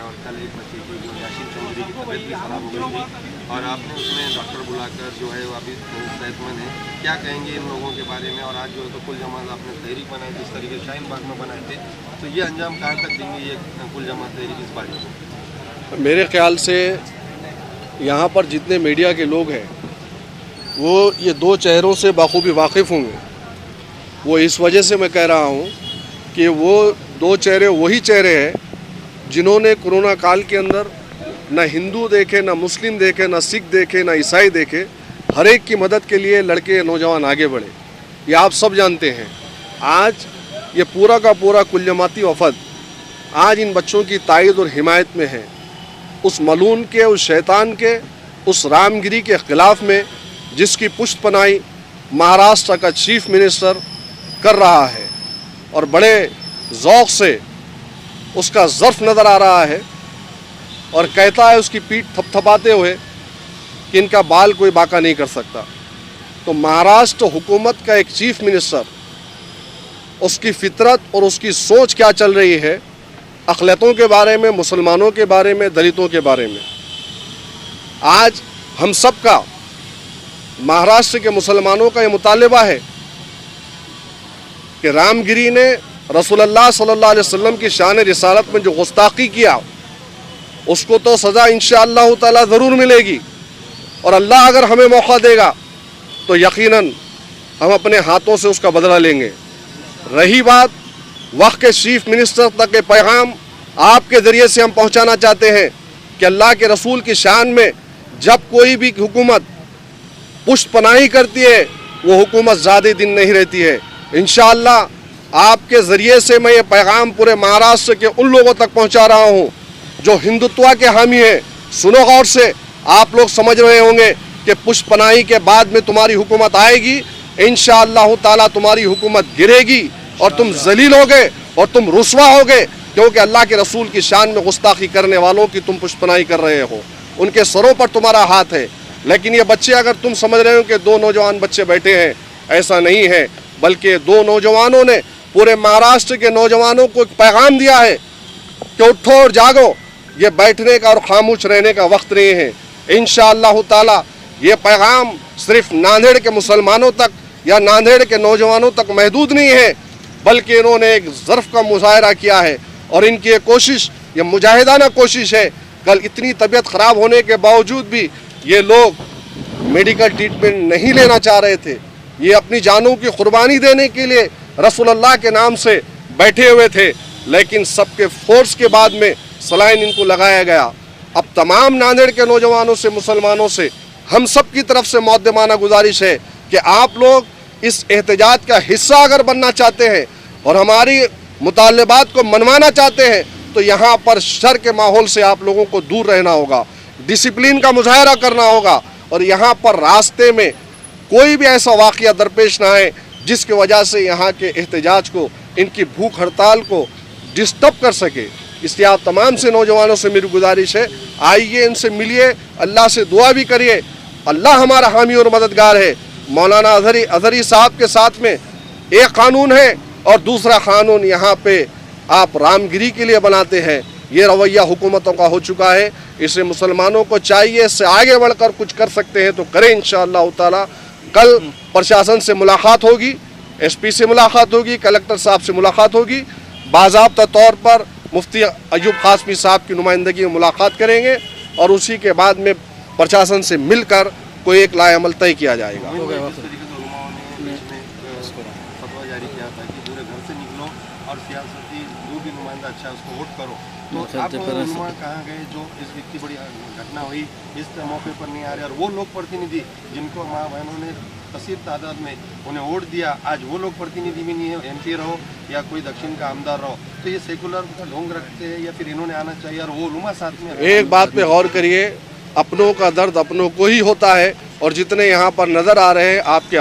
और कल एक बच्चे की जो यासीन चौधरी की तबीयत भी खराब हो गई थी और आपने उसमें डॉक्टर बुलाकर जो है वो अभी सेहतमंद है, क्या कहेंगे इन लोगों के बारे में? और आज जो है तो कुल जमात आपने तहरीक बनाई जिस तरीके शाहीन बाग में बनाए थे, तो ये अंजाम कहाँ तक देंगे ये कुल जमात तहरीक इस बारे में? मेरे ख्याल से यहाँ पर जितने मीडिया के लोग हैं वो ये दो चेहरों से बाखूबी वाकिफ़ होंगे। वो इस वजह से मैं कह रहा हूँ कि वो दो चेहरे वही चेहरे हैं जिन्होंने कोरोना काल के अंदर न हिंदू देखे, न मुस्लिम देखे, न सिख देखे, न ईसाई देखे, हर एक की मदद के लिए लड़के नौजवान आगे बढ़े। ये आप सब जानते हैं। आज ये पूरा का पूरा कुल जमाती वफद आज इन बच्चों की तायद और हिमायत में है। उस मलून के, उस शैतान के, उस रामगिरी के ख़िलाफ़ में जिसकी पुष्ट पनाही महाराष्ट्र का चीफ मिनिस्टर कर रहा है और बड़े ज़ौक़ से उसका ज़र्फ़ नज़र आ रहा है और कहता है उसकी पीठ थपथपाते हुए कि इनका बाल कोई बाका नहीं कर सकता। तो महाराष्ट्र हुकूमत का एक चीफ मिनिस्टर, उसकी फितरत और उसकी सोच क्या चल रही है अक़लियतों के बारे में, मुसलमानों के बारे में, दलितों के बारे में। आज हम सब का, महाराष्ट्र के मुसलमानों का ये मुतालबा है कि रामगिरी ने रसूलुल्लाह सल्लल्लाहु अलैहि वसल्लम की शान रिसालत में जो गुस्ताखी किया उसको तो सज़ा इंशाअल्लाह ताला ज़रूर मिलेगी और अल्लाह अगर हमें मौका देगा तो यकीनन हम अपने हाथों से उसका बदला लेंगे। रही बात वक्त के चीफ मिनिस्टर तक के पैगाम आपके ज़रिए से हम पहुंचाना चाहते हैं कि अल्लाह के रसूल की शान में जब कोई भी हुकूमत पुष्ट पनाही करती है वो हुकूमत ज़्यादा दिन नहीं रहती है। इंशाअल्लाह आपके ज़रिए से मैं ये पैगाम पूरे महाराष्ट्र के उन लोगों तक पहुंचा रहा हूं जो हिंदुत्व के हामी हैं। सुनो गौर से, आप लोग समझ रहे होंगे कि पुष्ट पनाही के बाद में तुम्हारी हुकूमत आएगी, इंशाअल्लाह ताला तुम्हारी हुकूमत गिरेगी और तुम जलील होगे और तुम रुस्वा होगे, क्योंकि अल्लाह के रसूल की शान में गुस्ताखी करने वालों की तुम पुष्ट पनाही कर रहे हो। उनके सरों पर तुम्हारा हाथ है। लेकिन ये बच्चे, अगर तुम समझ रहे हो कि दो नौजवान बच्चे बैठे हैं, ऐसा नहीं है, बल्कि दो नौजवानों ने पूरे महाराष्ट्र के नौजवानों को एक पैगाम दिया है कि उठो और जागो, ये बैठने का और खामोश रहने का वक्त नहीं है। इंशाअल्लाह ताला ये पैगाम सिर्फ नांदेड़ के मुसलमानों तक या नांदेड़ के नौजवानों तक महदूद नहीं है, बल्कि इन्होंने एक ज़र्फ़ का मुज़ाहरा किया है और इनकी ये कोशिश, ये मुजाहिदाना कोशिश है। कल इतनी तबीयत ख़राब होने के बावजूद भी ये लोग मेडिकल ट्रीटमेंट नहीं लेना चाह रहे थे। ये अपनी जानों की कुर्बानी देने के लिए रसूलुल्लाह के नाम से बैठे हुए थे, लेकिन सबके फोर्स के बाद में सलाइन इनको लगाया गया। अब तमाम नांदेड़ के नौजवानों से, मुसलमानों से हम सब की तरफ से मुक़द्दमाना गुजारिश है कि आप लोग इस एहतजाज का हिस्सा अगर बनना चाहते हैं और हमारी मुतालबात को मनवाना चाहते हैं तो यहाँ पर शर के माहौल से आप लोगों को दूर रहना होगा, डिसिप्लिन का मुजाहरा करना होगा और यहाँ पर रास्ते में कोई भी ऐसा वाक़या दरपेश ना आए जिसकी वजह से यहाँ के एहतजाज को, इनकी भूख हड़ताल को डिस्टर्ब कर सके। इसलिए आप तमाम से नौजवानों से मेरी गुजारिश है, आइए इनसे मिलिए, अल्लाह से दुआ भी करिए। अल्लाह हमारा हामी और मददगार है। मौलाना अज़हरी साहब के साथ में एक कानून है और दूसरा कानून यहाँ पे आप रामगिरी के लिए बनाते हैं। ये रवैया हुकूमतों का हो चुका है। इसे मुसलमानों को चाहिए इससे आगे बढ़कर कुछ कर सकते हैं तो करें इंशाअल्लाह ताला। कल प्रशासन से मुलाकात होगी, एसपी से मुलाकात होगी, कलेक्टर साहब से मुलाकात होगी। बाज़ाब्ता तौर पर मुफ्ती अयूब क़ासमी साहब की नुमाइंदगी में मुलाकात करेंगे और उसी के बाद में प्रशासन से मिलकर कोई एक लाएअमल तय किया जाएगा। फतवा जारी किया था कि पूरे घर से निकलो और सियासती जो भी नुमाइंदा अच्छा है उसको वोट करो, तो आप कहाँ गए जो इतनी बड़ी घटना हुई, इस मौके पर नहीं आ रहे और वो लोग प्रतिनिधि जिनको माँ बहनों ने कसीर तादाद में उन्हें वोट दिया, आज वो लोग प्रतिनिधि भी नहीं है, एमपी रहो या कोई दक्षिण का आमदार रहो, तो ये सेकुलर का ढोंग रखते हैं या फिर इन्होंने आना चाहिए और वो उलमा साथ में। एक बात पे गौर करिए, अपनों का दर्द अपनों को ही होता है और जितने यहाँ पर नज़र आ रहे हैं आपके